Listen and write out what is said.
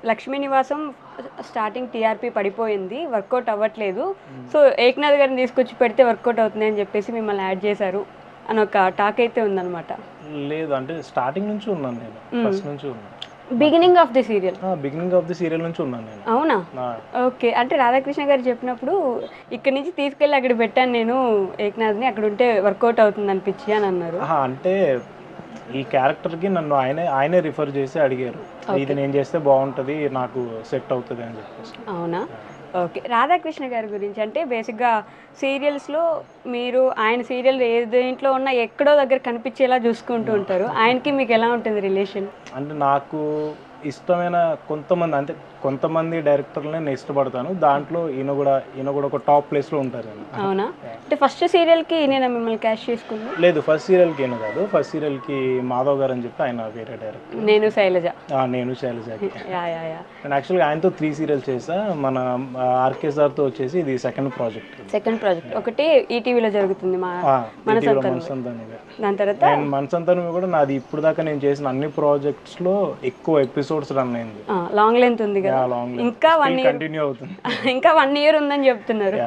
లక్ష్మీ నివాసం starting TRP పడిపోయింది, work out అవ్వట్లేదు, సో ఏక్నాథ్ గారిని తీసుకొచ్చి పెడితే వర్కౌట్ అవుతుంది అని చెప్పేసి మిమ్మల్ని యాడ్ చేశారు అని ఒక టాక్ అయితే ఉందన్నమాట. లేదు అంటే స్టార్టింగ్ నుంచి ఉన్నాను నేను, ఫస్ట్ నుంచి ఉన్నాను. Beginning of the serial? Beginning of the serial నుంచి ఉన్నాను నేను. అవునా? ఓకే. అంటే రాధాకృష్ణ గారు చెప్పినప్పుడు ఇక్కడ నుంచి తీసుకెళ్ళి అక్కడ పెట్టాను నేను ఏక్నాథ్ని, అక్కడ ఉంటే వర్కౌట్ అవుతుంది అనిపించి అని అన్నారు. అంటే ఈ క్యారెక్టర్కి నన్ను ఆయనే రిఫర్ చేసి అడిగారు, ఇది నేను చేస్తే బాగుంటుంది, నాకు సెట్ అవుతుంది అని చెప్పేసి. అవునా? ఓకే. రాధాకృష్ణ గారి గురించి అంటే బేసిక్గా సీరియల్స్లో మీరు ఆయన సీరియల్ ఏ దేంట్లో ఉన్నా ఎక్కడో దగ్గర కనిపించేలా చూసుకుంటూ ఉంటారు. ఆయనకి మీకు ఎలా ఉంటుంది రిలేషన్? అంటే నాకు ఇష్టమైన కొంతమంది డైరెక్టర్లనే నేను ఇష్టపడతాను, దాంట్లో ఈయన కూడా ఒక టాప్ ప్లేస్లో ఉంటారు. అవునా? అంటే ఫస్ట్ సీరియల్కి నేను మిమ్మల్ని క్యాష్ చేసుకున్నాను? లేదు, ఫస్ట్ సీరియల్కి ఈయన కాదు, ఫస్ట్ సీరియల్కి మాధవ్ గారు అని చెప్పి ఆయన వేరే డైరెక్టర్. నేను శైలజకి. నేను యాక్చువల్గా ఆయనతో 3 సీరియల్స్ చేసా. మన ఆర్కే సార్తో వచ్చేసి ఇది సెకండ్ ప్రాజెక్ట్. ఒకటి ఈటీవీలో జరుగుతుంది మనసంతానం. దాని తర్వాత మనసంతానం కూడా నాది ఇప్పుడు దాకా నేను చేసిన అన్ని ప్రాజెక్ట్స్లో ఎక్కువ ఎపిసోడ్స్ రన్ అయింది. లాంగ్ లెంత్ ఉంది కదా, ఇంకా 1 year కంటిన్యూ అవుతుంది. ఇంకా 1 year ఉందని చెప్తున్నారు.